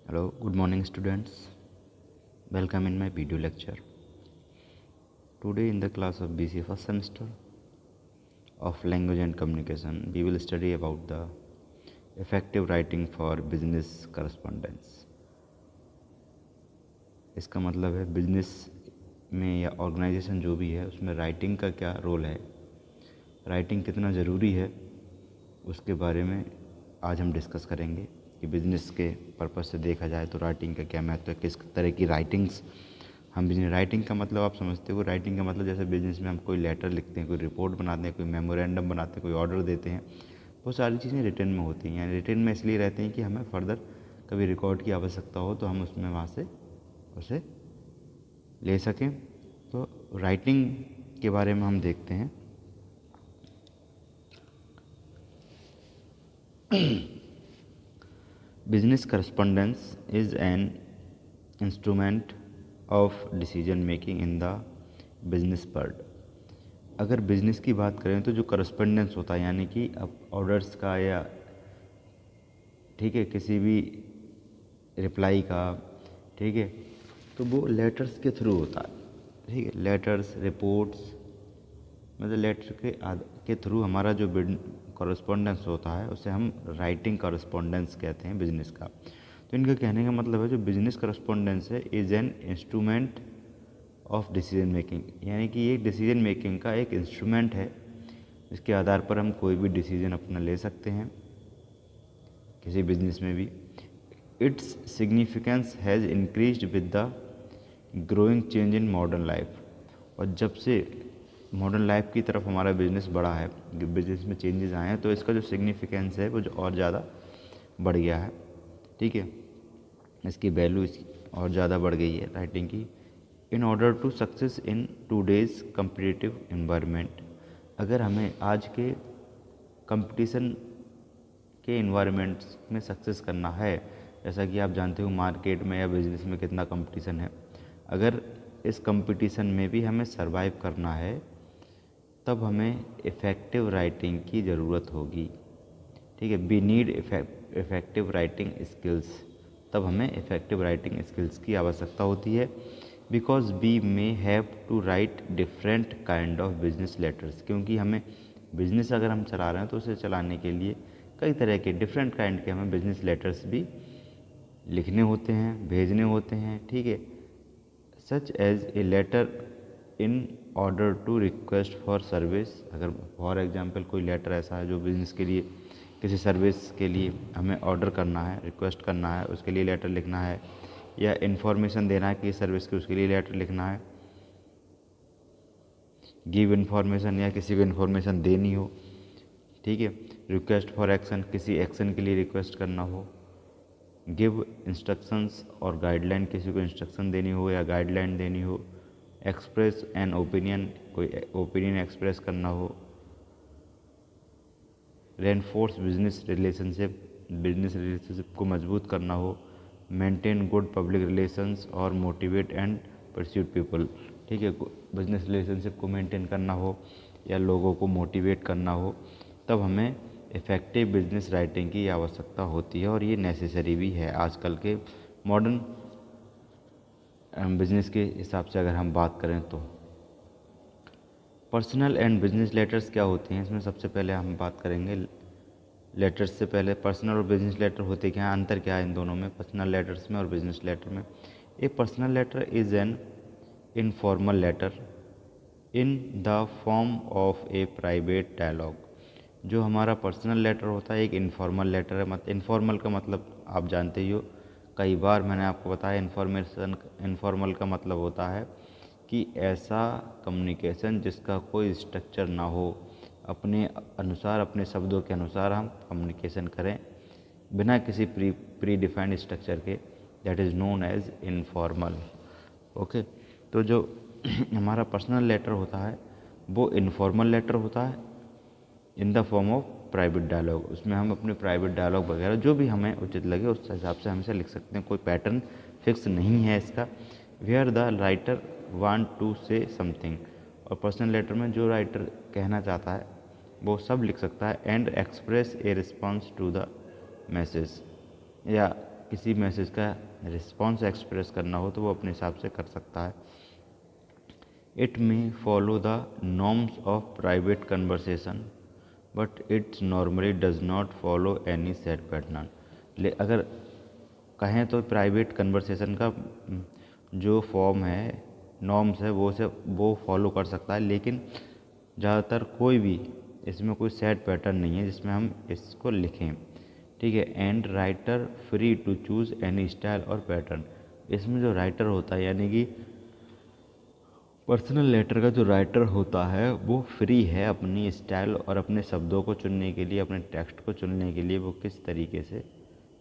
Hello, good morning students. Welcome in my video lecture. Today in the class of BCA first semester of Language and Communication, we will study about the effective writing for business correspondence. इसका मतलब है business में या organisation जो भी है उसमें writing का क्या रोल है, राइटिंग कितना ज़रूरी है, उसके बारे में आज हम डिस्कस करेंगे कि बिज़नेस के पर्पज़ से देखा जाए तो राइटिंग का क्या महत्व है, किस तरह की राइटिंग्स हम बिजनेस। राइटिंग का मतलब आप समझते हो, राइटिंग का मतलब जैसे बिजनेस में हम कोई लेटर लिखते हैं, कोई रिपोर्ट बनाते हैं, कोई मेमोरेंडम बनाते हैं, कोई ऑर्डर देते हैं, वो सारी चीज़ें रिटर्न में होती हैं। यानी रिटर्न में इसलिए रहते हैं कि हमें फर्दर कभी रिकॉर्ड की आवश्यकता हो तो हम उसमें वहाँ से उसे ले सकें। तो राइटिंग के बारे में हम देखते हैं। Business correspondence is an instrument of decision making in the business world. अगर बिजनेस की बात करें तो जो करस्पॉन्डेंस होता है, यानी कि अब ऑर्डर्स का या ठीक है किसी भी रिप्लाई का, ठीक है, तो वो लेटर्स के थ्रू होता है। ठीक है, लेटर्स, रिपोर्ट्स, मतलब लेटर के थ्रू हमारा जो कॉरस्पॉन्डेंस होता है उसे हम राइटिंग कॉरस्पॉन्डेंस कहते हैं बिजनेस का। तो इनका कहने का मतलब है जो बिजनेस कॉरस्पॉन्डेंस है is an instrument of decision making, यानी कि ये डिसीजन मेकिंग का एक इंस्ट्रूमेंट है जिसके आधार पर हम कोई भी डिसीजन अपना ले सकते हैं किसी बिजनेस में भी। Its significance has increased with the growing change in modern life, और जब से मॉडर्न लाइफ की तरफ हमारा बिजनेस बढ़ा है, बिजनेस में चेंजेस आए हैं, तो इसका जो सिग्निफिकेंस है वो जो और ज़्यादा बढ़ गया है। ठीक है, इसकी वैल्यू और ज़्यादा बढ़ गई है राइटिंग की। In order to success in today's competitive environment, अगर हमें आज के कंपटीशन के इन्वायरमेंट्स में सक्सेस करना है, जैसा कि आप जानते हो मार्केट में या बिजनेस में कितना कंपटीशन है, अगर इस कंपटीशन में भी हमें सरवाइव करना है तब हमें इफ़ेक्टिव राइटिंग की ज़रूरत होगी। ठीक है, we need effective writing skills, तब हमें इफ़ेक्टिव राइटिंग स्किल्स की आवश्यकता होती है। Because we may have to write different kind of business letters, क्योंकि हमें बिजनेस अगर हम चला रहे हैं तो उसे चलाने के लिए कई तरह के डिफरेंट काइंड के हमें बिजनेस लेटर्स भी लिखने होते हैं, भेजने होते हैं। ठीक है, such as a letter in order to request for service, अगर फॉर एग्जांपल कोई लेटर ऐसा है जो बिज़नेस के लिए किसी सर्विस के लिए हमें ऑर्डर करना है, रिक्वेस्ट करना है, उसके लिए लेटर लिखना है, या इन्फॉर्मेशन देना है कि सर्विस की, उसके लिए लेटर लिखना है, गिव इन्फॉर्मेशन या किसी को इन्फॉर्मेशन देनी हो। ठीक है, रिक्वेस्ट फॉर एक्शन, किसी एक्शन के लिए रिक्वेस्ट करना हो, गिव इंस्ट्रक्शंस और गाइडलाइन, किसी को इंस्ट्रक्शन देनी हो या गाइडलाइन देनी हो, एक्सप्रेस एन ओपिनियन, कोई ओपिनियन एक्सप्रेस करना हो, रेनफोर्स बिजनेस रिलेशनशिप को मजबूत करना हो, मेंटेन गुड पब्लिक रिलेशंस और मोटिवेट एंड परस्यूट पीपल। ठीक है, बिजनेस रिलेशनशिप को मेंटेन करना हो या लोगों को मोटिवेट करना हो, तब हमें इफ़ेक्टिव बिजनेस राइटिंग की आवश्यकता होती है, और ये नेसेसरी भी है आजकल के मॉडर्न बिजनेस के हिसाब से अगर हम बात करें तो। पर्सनल एंड बिजनेस लेटर्स क्या होती हैं, इसमें सबसे पहले हम बात करेंगे लेटर्स से पहले पर्सनल और बिजनेस लेटर होते क्या हैं, अंतर क्या है इन दोनों में, पर्सनल लेटर्स में और बिजनेस लेटर में। A personal letter is an informal letter in the form of a private dialogue. जो हमारा पर्सनल लेटर होता है एक इनफॉर्मल लेटर है। इनफॉर्मल का मतलब आप जानते ही हो, कई बार मैंने आपको बताया इनफॉर्मल का मतलब होता है कि ऐसा कम्युनिकेशन जिसका कोई स्ट्रक्चर ना हो, अपने अनुसार, अपने शब्दों के अनुसार हम कम्युनिकेशन करें बिना किसी प्री डिफाइंड स्ट्रक्चर के, that is known as informal. Okay, तो जो हमारा पर्सनल लेटर होता है वो इनफॉर्मल लेटर होता है in the form of private dialogue. उसमें हम अपने प्राइवेट डायलॉग वगैरह जो भी हमें उचित लगे उस हिसाब से हम इसे लिख सकते हैं, कोई पैटर्न फिक्स नहीं है इसका। Where the writer want to say something, और पर्सनल लेटर में जो राइटर कहना चाहता है वो सब लिख सकता है, and express a response to the message, या किसी मैसेज का रिस्पॉन्स एक्सप्रेस करना हो तो वो अपने हिसाब से कर सकता है। It may follow the norms of private conversation but it's normally does not follow any set pattern. अगर कहें तो प्राइवेट कन्वर्सेशन का जो फॉर्म है, नॉर्म्स है, वो फॉलो कर सकता है, लेकिन ज़्यादातर कोई भी इसमें कोई सेट पैटर्न नहीं है जिसमें हम इसको लिखें। ठीक है। And writer free to choose any style और पैटर्न। इसमें जो राइटर होता है यानी कि पर्सनल लेटर का जो राइटर होता है वो फ्री है अपनी स्टाइल और अपने शब्दों को चुनने के लिए, अपने टेक्स्ट को चुनने के लिए वो किस तरीके से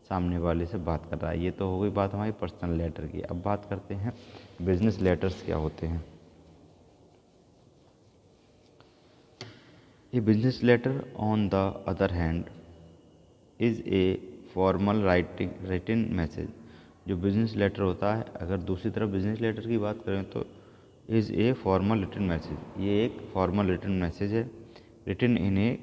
सामने वाले से बात कर रहा है। ये तो हो गई बात हमारी पर्सनल लेटर की। अब बात करते हैं बिजनेस लेटर्स क्या होते हैं। A business letter on the other hand is a formal written message. जो बिजनेस लेटर होता है, अगर दूसरी तरफ बिजनेस लेटर की बात करें तो is a formal written message. ये एक फॉर्मल रिटन मैसेज है, written in a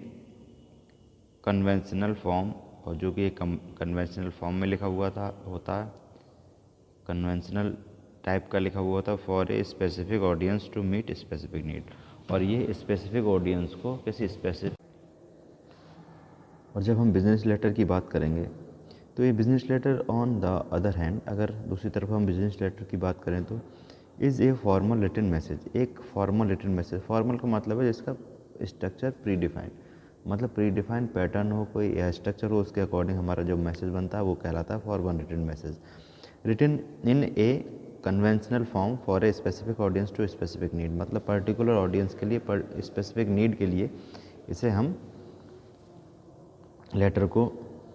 conventional form, और जो कि एक कन्वेंशनल फॉर्म में लिखा हुआ होता है, कन्वेंशनल टाइप का लिखा हुआ था, for a specific audience to meet specific need. और ये स्पेसिफिक ऑडियंस को किसी स्पेसिफिक, और जब हम बिज़नेस लेटर की बात करेंगे तो ये business letter on the other hand, अगर दूसरी तरफ हम बिज़नेस लेटर की बात करें तो is a formal written message. एक फॉर्मल रिटन मैसेज, फॉर्मल का मतलब है जिसका स्ट्रक्चर प्री डिफाइंड, मतलब प्री डिफाइंड पैटर्न हो कोई या स्ट्रक्चर हो, उसके अकॉर्डिंग हमारा जो मैसेज बनता है वो कहलाता है formal written message. Written in a conventional form for a specific audience to specific need, मतलब पर्टिकुलर ऑडियंस के लिए, स्पेसिफिक नीड के लिए इसे हम लेटर को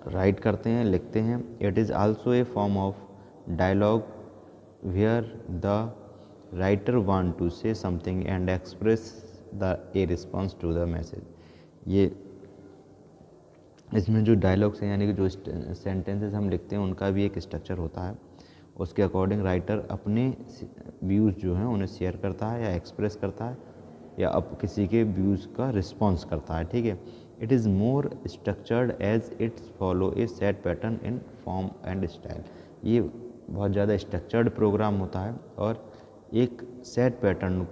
राइट करते हैं, लिखते हैं। It is also a form of dialogue where the writer want to say something and express the a response to the message. ये इसमें जो डायलॉग्स हैं यानी कि जो सेंटेंसेस हम लिखते हैं उनका भी एक स्ट्रक्चर होता है, उसके अकॉर्डिंग राइटर अपने व्यूज़ जो हैं उन्हें शेयर करता है या एक्सप्रेस करता है या अब किसी के व्यूज़ का रिस्पॉन्स करता है। ठीक है। It is more structured as it's follow a set pattern in form and style. ये बहुत ज़्यादा स्ट्रक्चर्ड प्रोग्राम होता है और एक सेट पैटर्न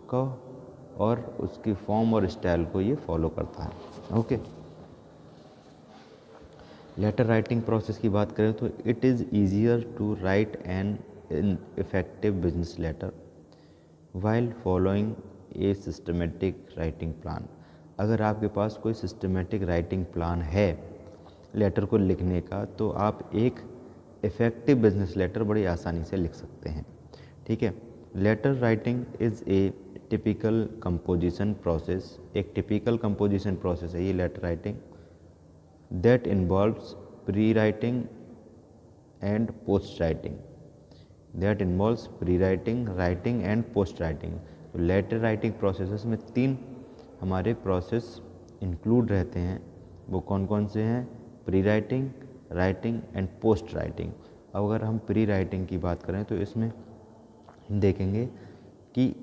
को और उसकी फॉर्म और स्टाइल को ये फॉलो करता है। ओके। लेटर राइटिंग प्रोसेस की बात करें तो it is easier to write an effective business letter while following a systematic writing plan. अगर आपके पास कोई सिस्टमेटिक राइटिंग प्लान है लेटर को लिखने का तो आप एक इफ़ेक्टिव बिजनेस लेटर बड़ी आसानी से लिख सकते हैं। ठीक है। Letter writing is a typical composition process, एक टिपिकल कंपोजिशन प्रोसेस है ये letter writing, that involves prewriting and post writing, that involves prewriting, writing and post writing. तो लेटर राइटिंग प्रोसेस में 3 हमारे प्रोसेस इंक्लूड रहते हैं। वो कौन कौन से हैं? Pre writing, writing and post writing. अब अगर हम प्री राइटिंग की बात करें तो इसमें हम देखेंगे कि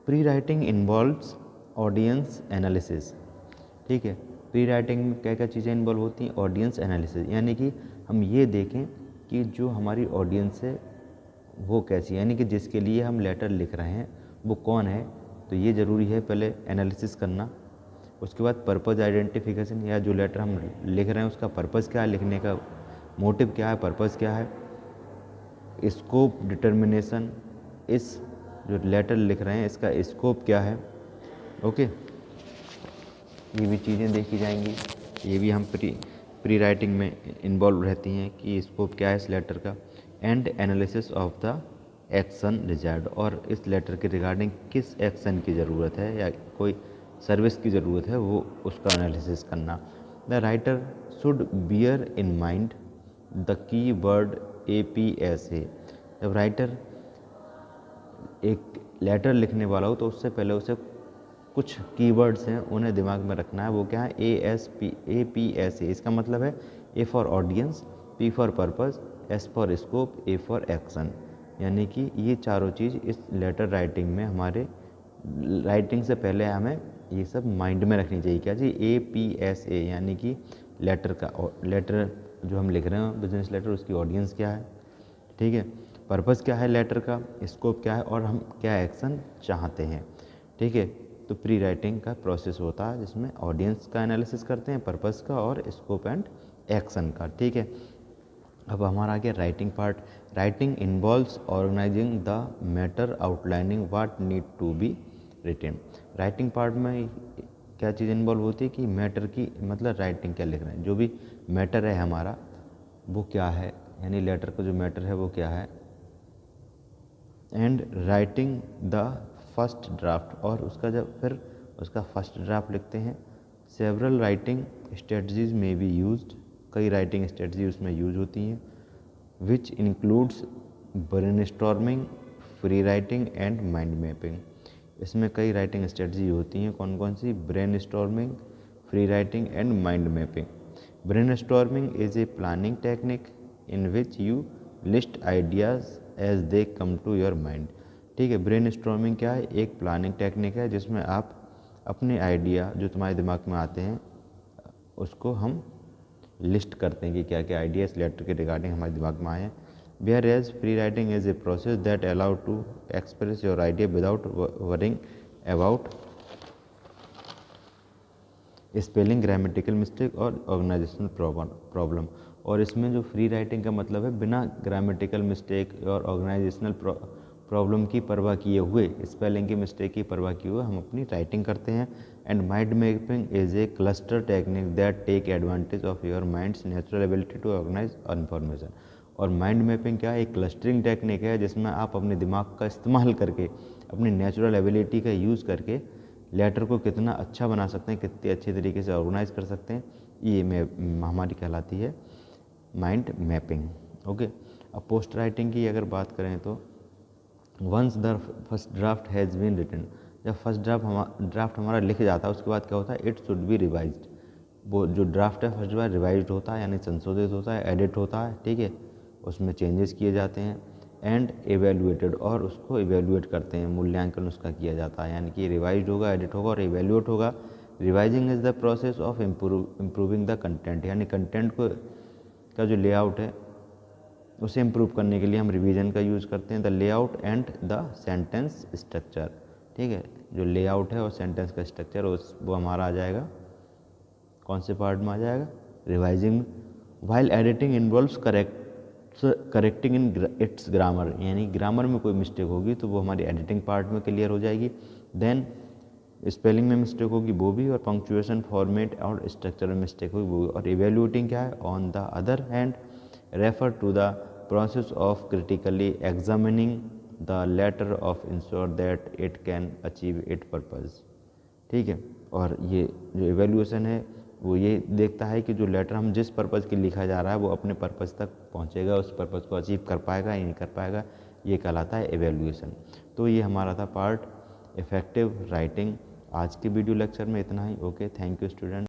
pre writing involves audience analysis. ठीक है। प्री राइटिंग में क्या क्या चीज़ें इन्वॉल्व होती हैं? ऑडियंस एनालिसिस, यानी कि हम ये देखें कि जो हमारी ऑडियंस है वो कैसी है, यानी कि जिसके लिए हम लेटर लिख रहे हैं वो कौन है। तो ये ज़रूरी है पहले एनालिसिस करना। उसके बाद पर्पज़ आइडेंटिफिकेशन, या जो लेटर हम लिख रहे हैं उसका पर्पज़ क्या है, लिखने का मोटिव क्या है, पर्पज़ क्या है। स्कोप डिटर्मिनेशन, इस जो लेटर लिख रहे हैं इसका स्कोप क्या है। ओके। ये भी चीज़ें देखी जाएंगी, ये भी हम प्री राइटिंग में इन्वॉल्व रहती हैं कि स्कोप क्या है इस लेटर का। And analysis of the action desired, और इस लेटर के रिगार्डिंग किस एक्शन की ज़रूरत है या कोई सर्विस की ज़रूरत है वो उसका एनालिसिस करना। The writer should bear in mind the key word APSA। जब राइटर एक लेटर लिखने वाला हो तो उससे पहले उसे कुछ कीवर्ड्स हैं उन्हें दिमाग में रखना है। वो क्या है? APSA। इसका मतलब है A for audience, P for purpose, S for scope, A for action. यानी कि ये चारों चीज़ इस लेटर राइटिंग में हमारे राइटिंग से पहले हमें ये सब माइंड में रखनी चाहिए। क्या जी? APSA, यानी कि लेटर जो हम लिख रहे हैं बिजनेस लेटर, उसकी ऑडियंस क्या है, ठीक है, पर्पस क्या है लेटर का, स्कोप क्या है, और हम क्या एक्शन चाहते हैं, ठीक है। तो प्री राइटिंग का प्रोसेस होता है जिसमें ऑडियंस का एनालिसिस करते हैं, पर्पस का और स्कोप एंड एक्शन का, ठीक है। अब हमारा आ गया writing part. Writing involves organising the matter, outlining what need to be written. Writing part में क्या चीज़ इन्वॉल्व होती है कि मैटर की, मतलब राइटिंग क्या लिख रहे हैं, जो भी मैटर है हमारा वो क्या है, यानी लेटर का जो मैटर है वो क्या है, and writing the first draft, और उसका जब फिर उसका फर्स्ट ड्राफ्ट लिखते हैं। Several writing strategies may be used, कई राइटिंग स्ट्रेटजी उसमें यूज होती हैं, which includes brainstorming, free writing and mind mapping. इसमें कई राइटिंग स्ट्रेटजी होती हैं, कौन कौन सी, brainstorming, free writing and mind mapping. Brainstorming is a planning technique in which you list ideas as they come to your mind, ठीक है। Brainstorming क्या है, एक प्लानिंग टेक्निक है जिसमें आप अपने आइडिया जो तुम्हारे दिमाग में आते हैं उसको हम लिस्ट करते हैं कि क्या क्या आइडिया इस लेटर के रिगार्डिंग हमारे दिमाग में आए हैं। Whereas free writing is a process that allow to express your idea without worrying about spelling, grammatical mistake और ऑर्गेनाइजेशनल प्रॉब्लम। और इसमें जो फ्री राइटिंग का मतलब है बिना ग्रामेटिकल मिस्टेक और ऑर्गेनाइजेशनल प्रॉब्लम की परवाह किए हुए, स्पेलिंग की मिस्टेक की परवाह किए हुए हम अपनी राइटिंग करते हैं। And mind mapping is a cluster technique that take advantage of your mind's natural ability to organise information. और माइंड मैपिंग क्या है, एक क्लस्टरिंग टेक्निक है जिसमें आप अपने दिमाग का इस्तेमाल करके, अपनी नेचुरल एबिलिटी का यूज़ करके लेटर को कितना अच्छा बना सकते हैं, कितने अच्छे तरीके से ऑर्गेनाइज कर सकते हैं, ये हमारी कहलाती है माइंड मैपिंग, ओके। अब पोस्ट राइटिंग की अगर बात करें तो once the first draft has been written, जब फर्स्ट ड्राफ्ट हमारा लिख जाता है उसके बाद क्या होता है, इट शुड बी रिवाइज्ड। वो जो ड्राफ्ट है फर्स्ट बार रिवाइज्ड होता है, यानी संशोधित होता है, एडिट होता है, ठीक है, उसमें चेंजेस किए जाते हैं। एंड एवेल्युएटेड, और उसको एवेल्युएट करते हैं, मूल्यांकन उसका किया जाता है, यानी कि रिवाइज्ड होगा, एडिट होगा और एवेल्युएट होगा। Revising is the process of improving the content, यानी कंटेंट को का जो लेआउट है उसे इम्प्रूव करने के लिए हम रिवीजन का यूज़ करते हैं। The layout and the sentence structure, ठीक है, जो लेआउट है और सेंटेंस का स्ट्रक्चर वो हमारा आ जाएगा, कौन से पार्ट में आ जाएगा, revising. While editing involves correcting in its grammar, यानी ग्रामर में कोई मिस्टेक होगी तो वो हमारी एडिटिंग पार्ट में क्लियर हो जाएगी। देन स्पेलिंग में मिस्टेक होगी वो भी, और पंक्चुएशन, फॉर्मेट और स्ट्रक्चर में मिस्टेक होगी वो भी। और इवेल्यूटिंग क्या है, on the other hand refer to the process of critically examining the letter of ensure that it can achieve it purpose, ठीक है। और ये जो इवेल्यूएशन है वो ये देखता है कि जो लेटर हम जिस पर्पज़ के लिखा जा रहा है वो अपने पर्पज़ तक पहुंचेगा, उस पर्पज़ को अचीव कर पाएगा या नहीं कर पाएगा, ये कहलाता है इवेल्यूएशन। तो ये हमारा था पार्ट इफ़ेक्टिव राइटिंग। आज के वीडियो लेक्चर में इतना ही, ओके, थैंक यू स्टूडेंट।